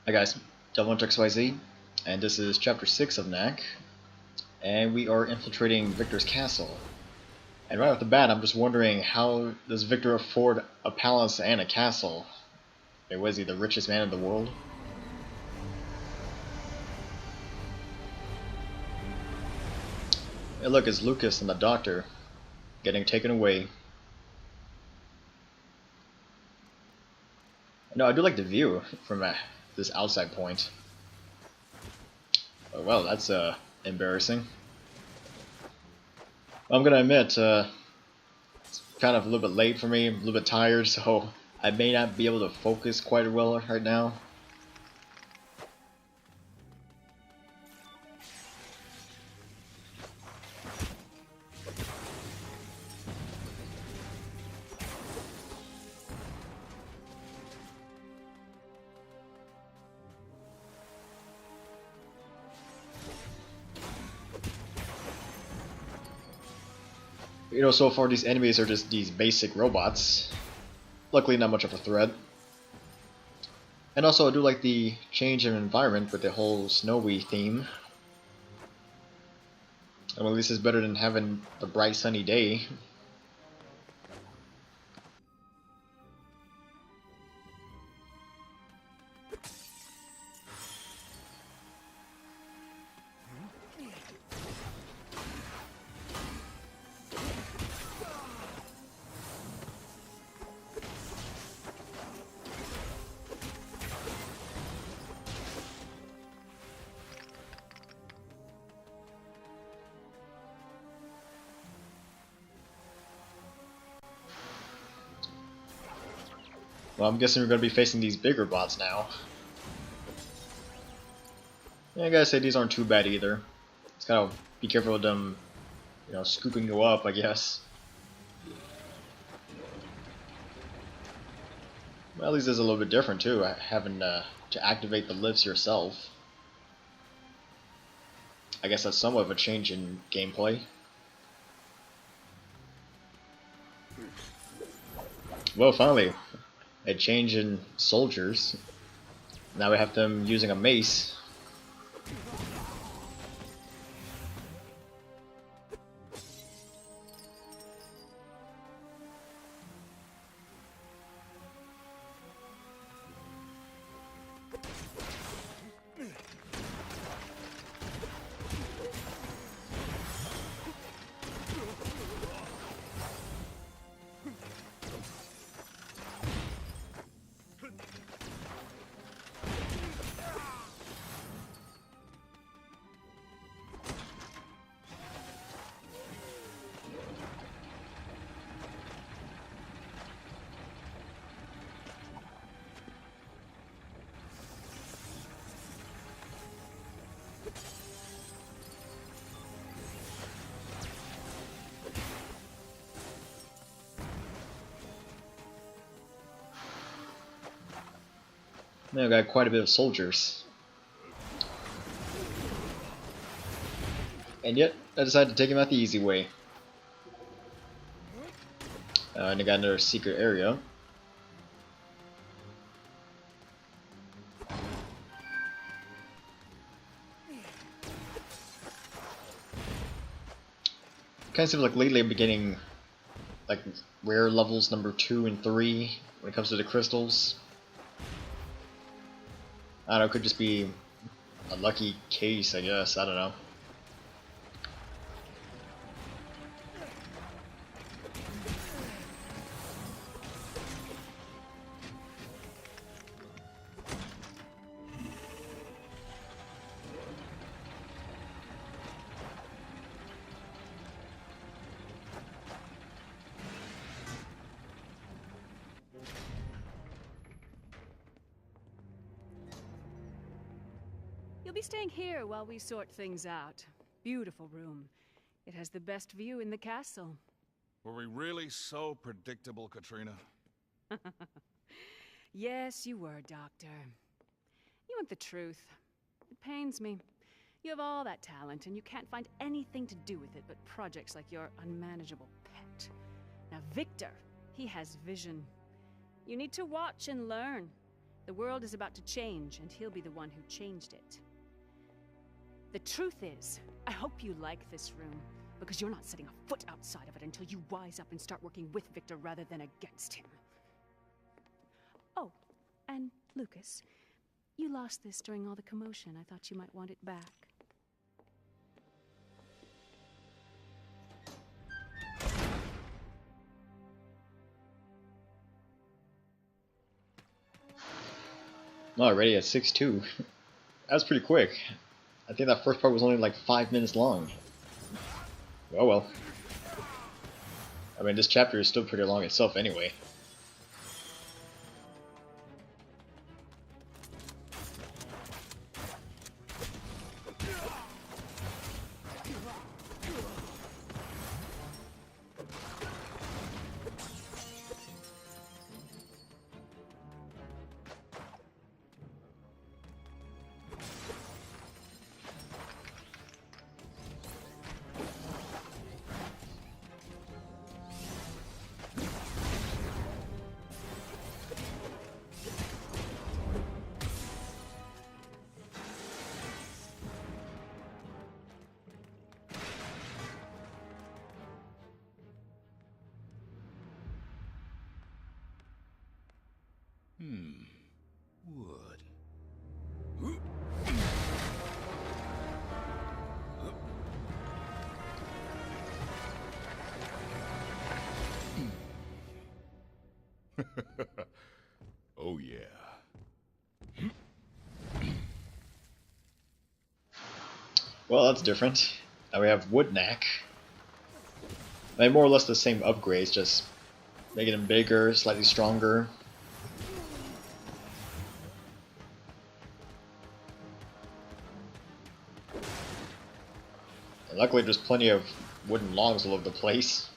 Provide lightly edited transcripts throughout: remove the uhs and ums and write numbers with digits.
Hi guys, DevilHunterXYZ, and this is chapter 6 of Knack, and we are infiltrating Viktor's castle. And right off the bat, I'm just wondering, how does Viktor afford a palace and a castle? Was he the richest man in the world? Hey look, it's Lucas and the doctor getting taken away. No, I do like the view from this outside point. Oh, well, that's embarrassing. Well, I'm gonna admit, it's kind of a little bit late for me, I'm a little bit tired, so I may not be able to focus quite well right now. So far these enemies are just these basic robots. Luckily not much of a threat. And also I do like the change in environment with the whole snowy theme. And at least it's better than having the bright sunny day. Well, I'm guessing we're going to be facing these bigger bots now. Yeah, I gotta say these aren't too bad either. Just gotta be careful with them, scooping you up, I guess. Well, at least it's a little bit different too, having to activate the lifts yourself. I guess that's somewhat of a change in gameplay. Well, finally, a change in soldiers. Now we have them using a mace. Now I've got quite a bit of soldiers. And yet, I decided to take him out the easy way. And I got another secret area. Kind of seems like lately I've been getting like rare levels number 2 and 3 when it comes to the crystals. I don't know, it could just be a lucky case, I guess. I don't know. You'll be staying here while we sort things out. Beautiful room. It has the best view in the castle. Were we really so predictable, Katrina? Yes, you were, Doctor. You want the truth. It pains me. You have all that talent, and you can't find anything to do with it but projects like your unmanageable pet. Now, Viktor, he has vision. You need to watch and learn. The world is about to change, and he'll be the one who changed it. The truth is, I hope you like this room, because you're not setting a foot outside of it until you wise up and start working with Viktor rather than against him. Oh, and Lucas, you lost this during all the commotion. I thought you might want it back. Already at 6-2. That was pretty quick. I think that first part was only like 5 minutes long. Oh well. I mean, this chapter is still pretty long itself anyway. Wood. Oh yeah. Well, that's different. Now we have wood Knack. They more or less the same upgrades, just making them bigger, slightly stronger. And luckily there's plenty of wooden logs all over the place.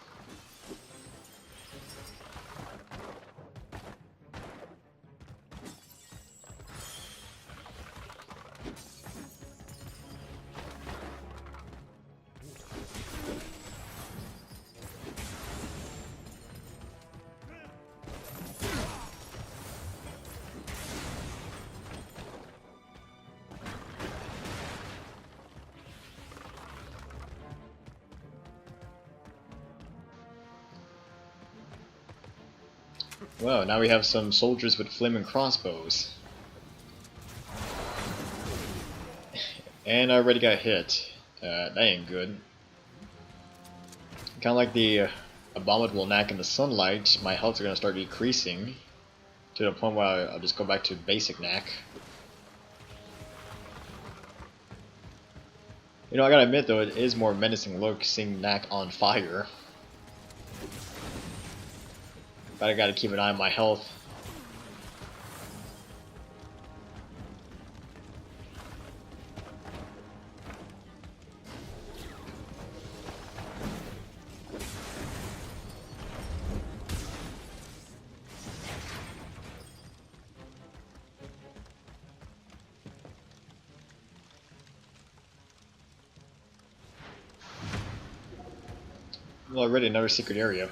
Well, now we have some soldiers with flaming crossbows. And I already got hit. That ain't good. Kinda like the abominable Knack in the sunlight, my health are gonna start decreasing to the point where I'll just go back to basic Knack. You know, I gotta admit though, it is more menacing look seeing Knack on fire. But I gotta keep an eye on my health. Well, already another secret area.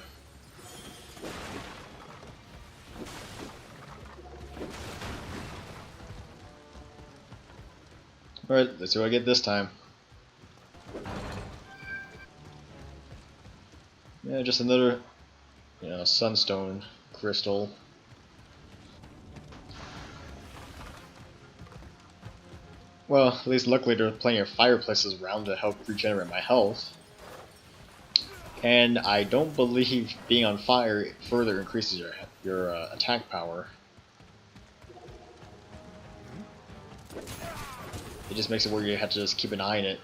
Alright, let's see what I get this time. Yeah, just another, sunstone crystal. Well, at least luckily there are plenty of fireplaces around to help regenerate my health. And I don't believe being on fire further increases your attack power. It just makes it where you have to just keep an eye on it.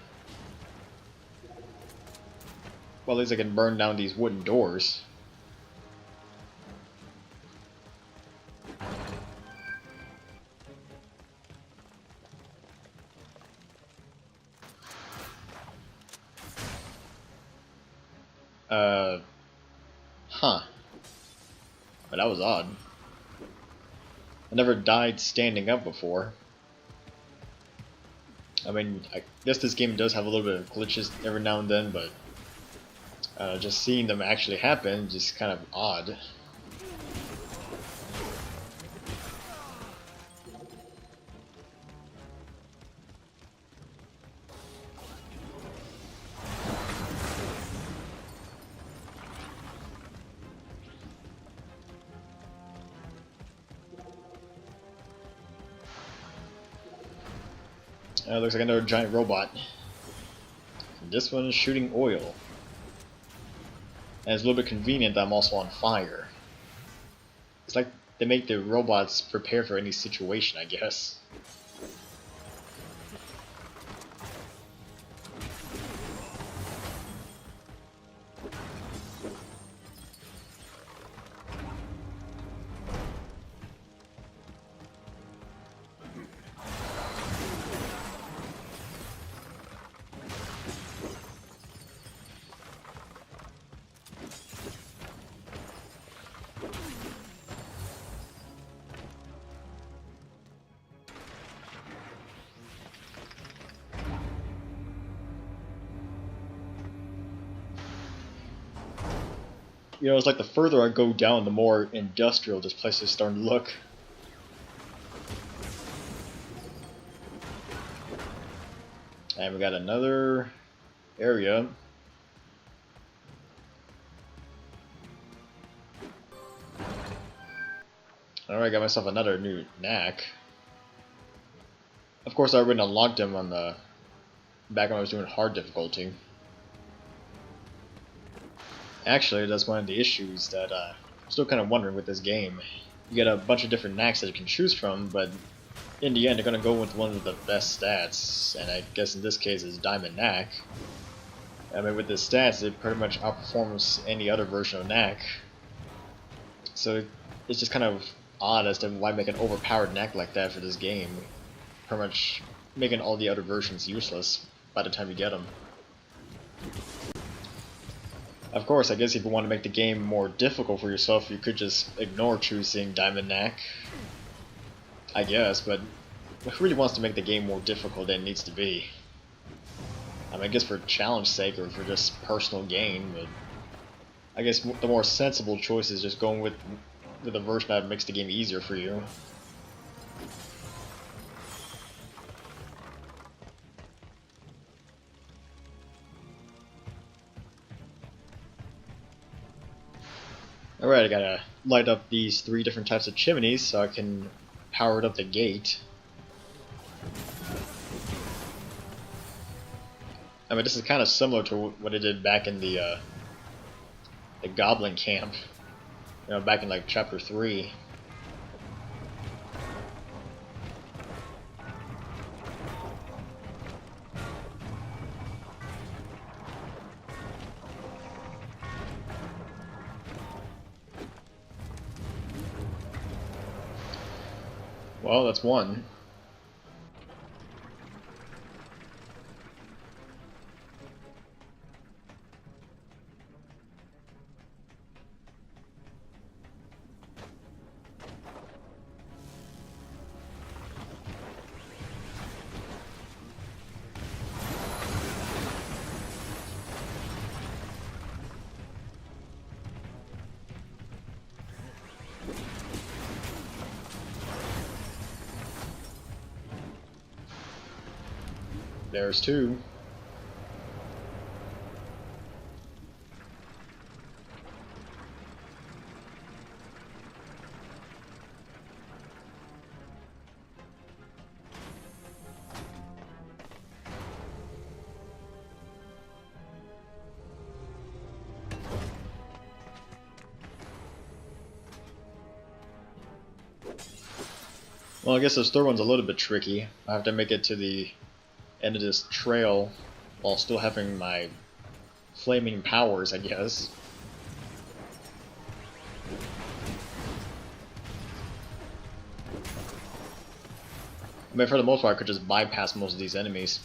Well, at least I can burn down these wooden doors. Huh. But that was odd. I never died standing up before. I mean, I guess this game does have a little bit of glitches every now and then, but just seeing them actually happen is just kind of odd. Looks like another giant robot. And this one is shooting oil. And it's a little bit convenient that I'm also on fire. It's like they make the robots prepare for any situation, I guess. You know, it's like the further I go down, the more industrial this place is starting to look. And we got another area. Alright, got myself another new Knack. Of course, I already unlocked him on the back when I was doing hard difficulty. Actually, that's one of the issues that I'm still kind of wondering with this game. You get a bunch of different Knacks that you can choose from, but in the end, they're going to go with one of the best stats, and I guess in this case it's Diamond Knack. I mean, with the stats, it pretty much outperforms any other version of Knack. So it's just kind of odd as to why make an overpowered Knack like that for this game. Pretty much making all the other versions useless by the time you get them. Of course, I guess if you want to make the game more difficult for yourself, you could just ignore choosing Diamond Knack. I guess, but who really wants to make the game more difficult than it needs to be? I mean, I guess for challenge sake or for just personal gain, but I guess the more sensible choice is just going with a version that makes the game easier for you. Alright, I gotta light up these 3 different types of chimneys so I can power up the gate. I mean, this is kind of similar to what I did back in the Goblin Camp. You know, back in like Chapter 3. Well, that's one. There's 2. Well, I guess this third one's a little bit tricky. I have to make it to the end of this trail while still having my flaming powers, I guess. I mean, for the most part, I could just bypass most of these enemies.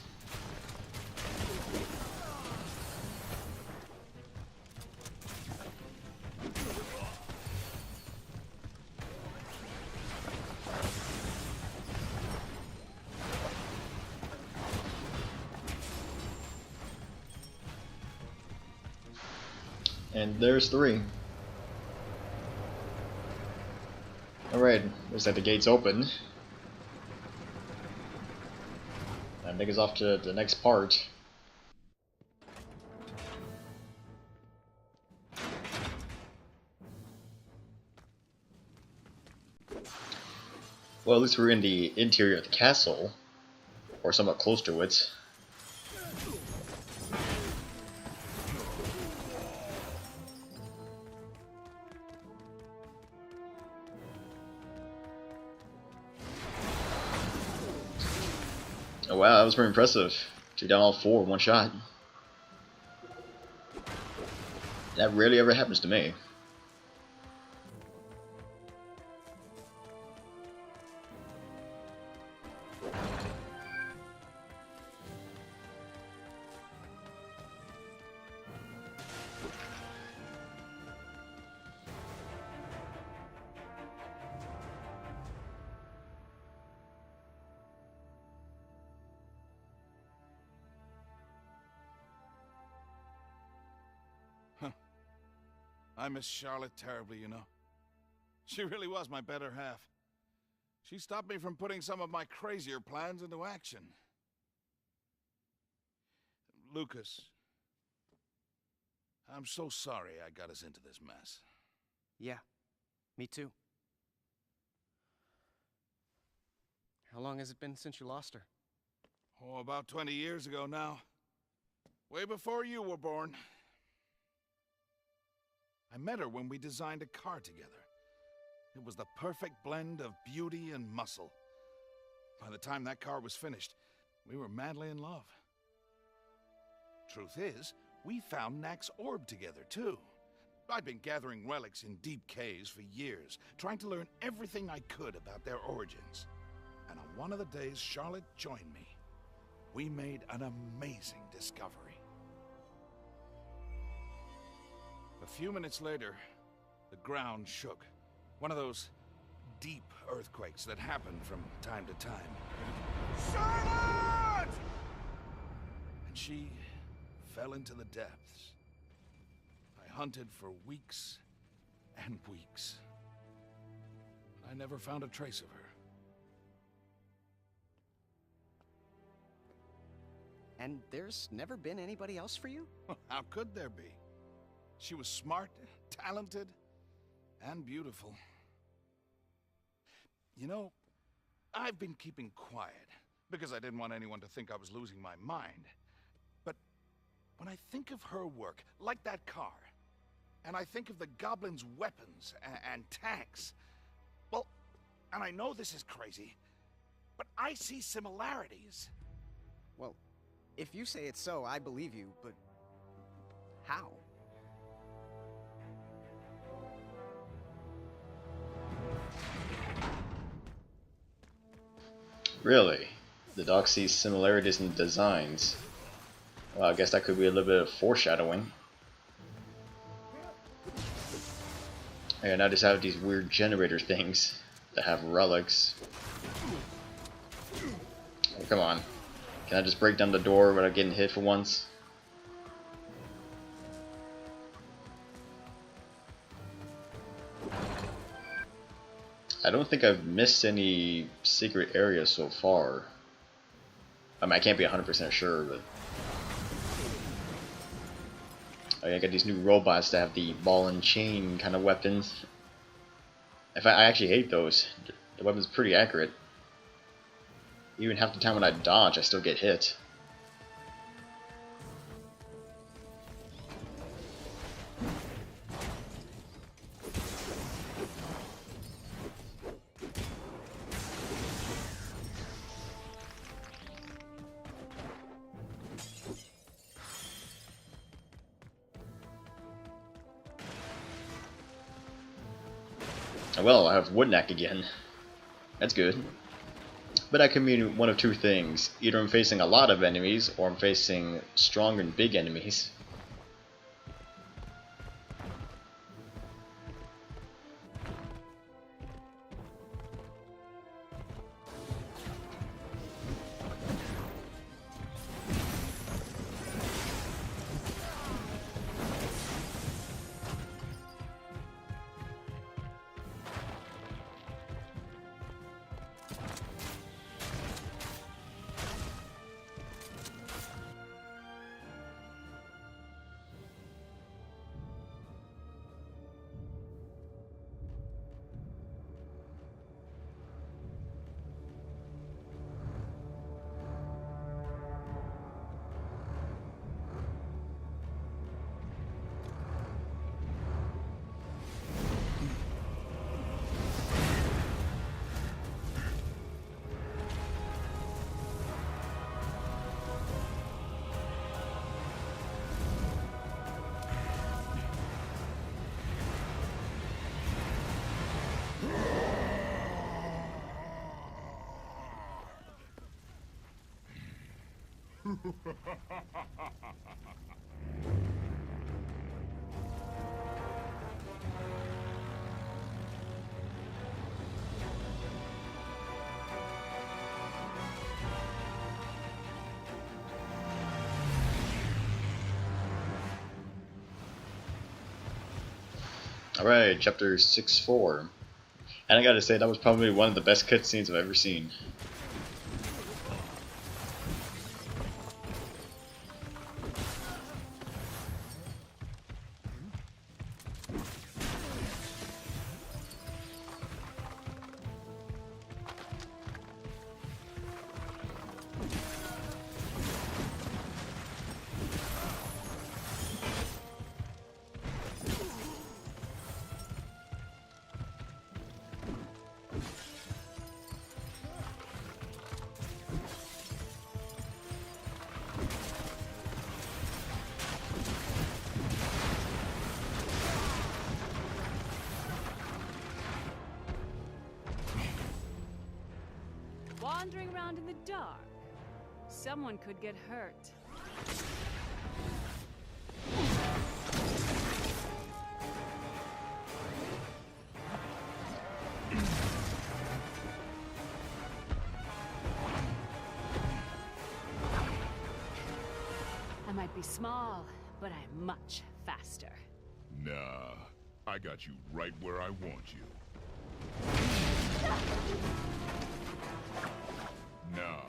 And there's 3. Alright, looks like the gate's open. That takes us off to the next part. Well, at least we're in the interior of the castle. or somewhat close to it. Oh wow, that was pretty impressive. Took down all 4 in one shot. That rarely ever happens to me. I miss Charlotte terribly, you know. She really was my better half. She stopped me from putting some of my crazier plans into action. Lucas, I'm so sorry I got us into this mess. Yeah, me too. How long has it been since you lost her? Oh, about 20 years ago now. Way before you were born. I met her when we designed a car together. It was the perfect blend of beauty and muscle. By the time that car was finished, we were madly in love. Truth is, we found Knack's orb together, too. I'd been gathering relics in deep caves for years, trying to learn everything I could about their origins. And on one of the days, Charlotte joined me. We made an amazing discovery. A few minutes later, the ground shook. One of those deep earthquakes that happen from time to time. Charlotte! And she fell into the depths. I hunted for weeks and weeks. I never found a trace of her. And there's never been anybody else for you? How could there be? She was smart, talented, and beautiful. You know, I've been keeping quiet because I didn't want anyone to think I was losing my mind. But when I think of her work, like that car, and I think of the goblins' weapons and tanks, well, and I know this is crazy, but I see similarities. Well, if you say it's so, I believe you, but how? Really? The doc sees similarities in the designs. Well, I guess that could be a little bit of foreshadowing. And I just have these weird generator things that have relics. Oh, come on. Can I just break down the door without getting hit for once? I don't think I've missed any secret areas so far. I mean, I can't be 100% sure, but... I got these new robots that have the ball and chain kind of weapons. In fact, I actually hate those. The weapon's pretty accurate. Even half the time when I dodge, I still get hit. Well, I have Knack again. That's good. But that could mean one of two things. Either I'm facing a lot of enemies, or I'm facing strong and big enemies. Alright, chapter 6-4. And I gotta say, that was probably one of the best cutscenes I've ever seen. Wandering around in the dark. Someone could get hurt. I might be small, but I'm much faster. Nah, I got you right where I want you. Now,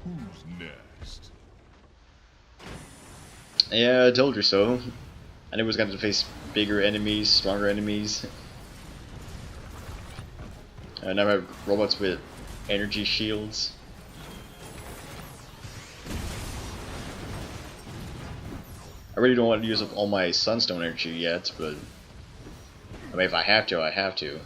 who's next? Yeah, I told you so. I knew I was going to face bigger enemies, stronger enemies. And now I have robots with energy shields. I really don't want to use up all my sunstone energy yet, but I mean, if I have to, I have to.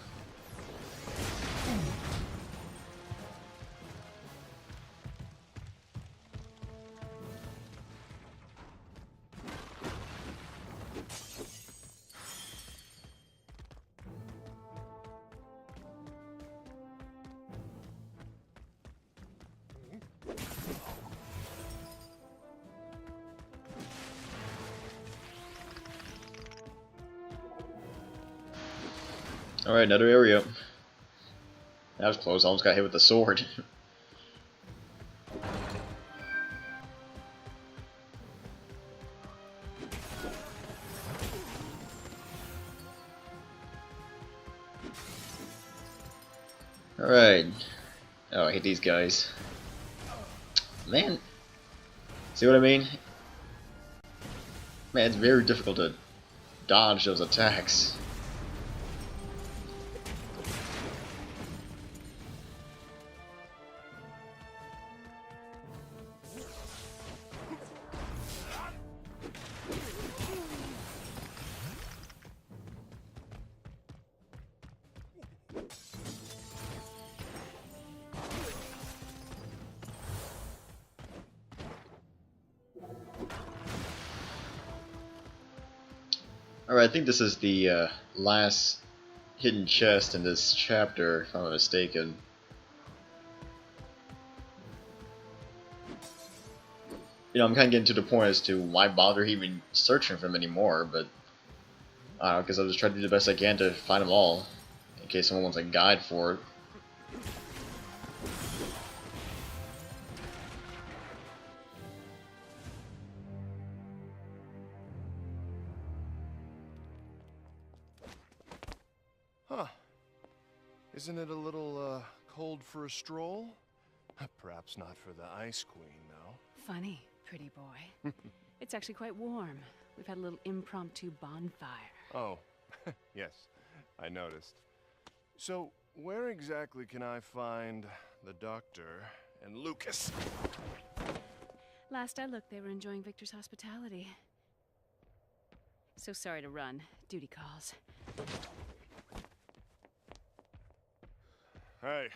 Alright, another area. That was close, I almost got hit with the sword. Alright. Oh, I hate these guys. Man. See what I mean? Man, it's very difficult to dodge those attacks. Alright, I think this is the last hidden chest in this chapter, if I'm not mistaken. You know, I'm kind of getting to the point as to why bother even searching for them anymore, but I don't know, because I'll just try to do the best I can to find them all, in case someone wants a guide for it. Huh. Isn't it a little, cold for a stroll? Perhaps not for the Ice Queen, though. Funny, pretty boy. It's actually quite warm. We've had a little impromptu bonfire. Oh, yes, I noticed. So, where exactly can I find the Doctor and Lucas? Last I looked, they were enjoying Victor's hospitality. So sorry to run. Duty calls. Hey.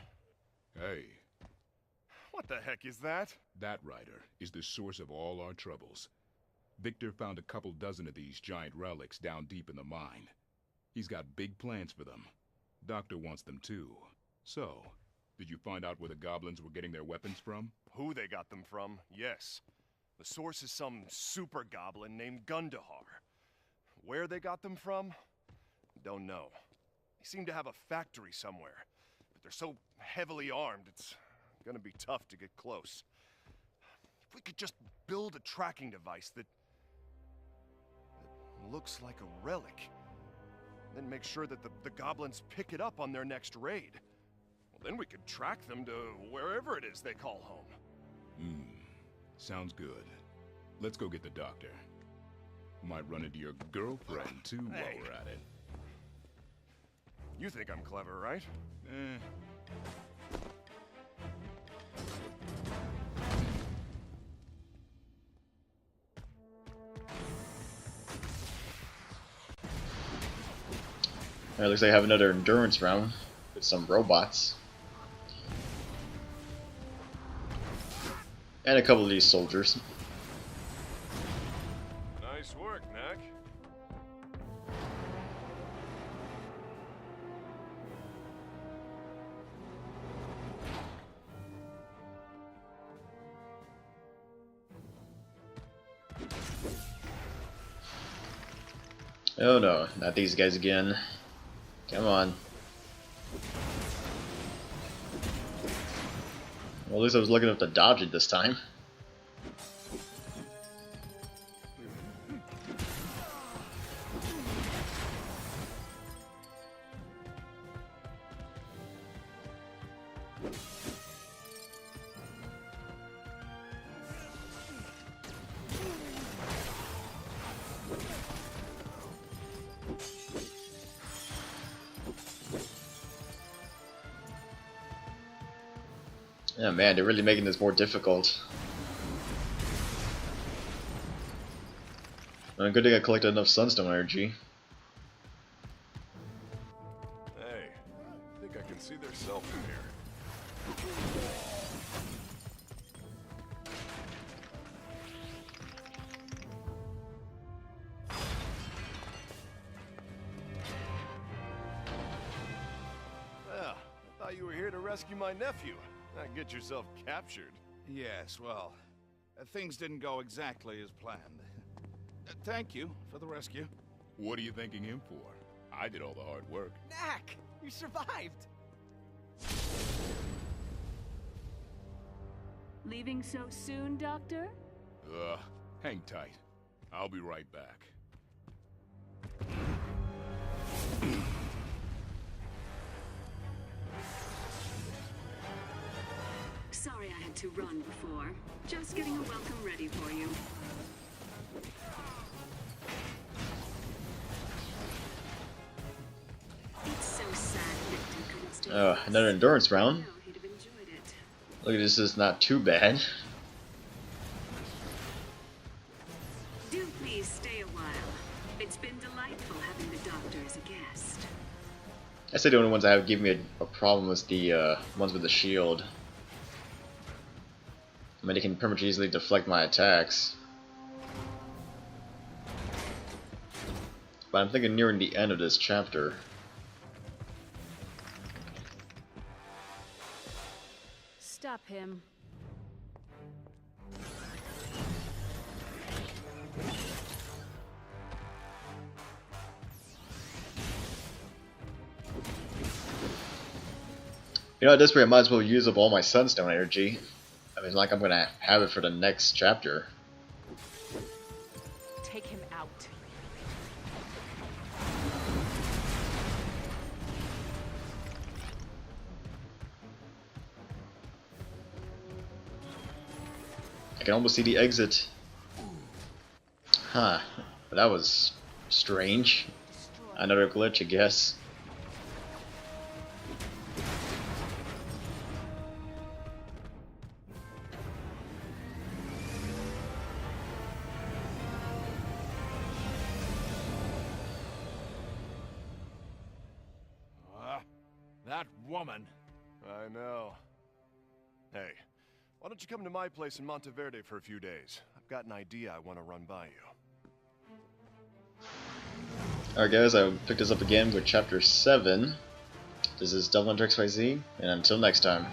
Hey, What the heck is that? that rider is the source of all our troubles. Viktor found a couple dozen of these giant relics down deep in the mine. He's got big plans for them. Doctor wants them too. So, Did you find out where the goblins were getting their weapons from? Who they got them from, yes. The source is some super goblin named Gundahar. Where they got them from? Don't know. They seem to have a factory somewhere, but they're so heavily armed, it's gonna be tough to get close. If we could just build a tracking device that looks like a relic, then make sure that the goblins pick it up on their next raid. Well, then we could track them to wherever it is they call home. Sounds good. Let's go get the doctor. Might run into your girlfriend, too, while we're at it. You think I'm clever, right? Alright, looks like I have another endurance round with some robots. And a couple of these soldiers. Nice work, Knack. Oh no, not these guys again. Come on. Well, at least I was lucky enough to dodge it this time. Yeah, man, they're really making this more difficult. Well, good thing I collected enough sunstone energy. Hey, I think I can see their self in here. Yeah, I thought you were here to rescue my nephew. Not get yourself captured. Yes, well, things didn't go exactly as planned. Thank you for the rescue. What are you thanking him for? I did all the hard work. Knack! You survived! Leaving so soon, Doctor? Hang tight. I'll be right back. Sorry I had to run before. Just getting a welcome ready for you. It's so sad Viktor couldn't stay. Another endurance round. No, he'd have enjoyed it. Look at this, is not too bad. Do please stay a while. It's been delightful having the doctor as a guest. I say the only ones that have given me a problem was the ones with the shield. I mean, they can pretty much easily deflect my attacks. But I'm thinking nearing the end of this chapter. Stop him. You know, at this point I might as well use up all my sunstone energy. I mean, like I'm gonna have it for the next chapter. Take him out. I can almost see the exit. Huh. That was strange. Another glitch, I guess. That woman. I know. Hey, why don't you come to my place in Monteverde for a few days? I've got an idea I want to run by you. Alright guys, I picked this up again with chapter 7. This is DevilHunterXYZ, and until next time.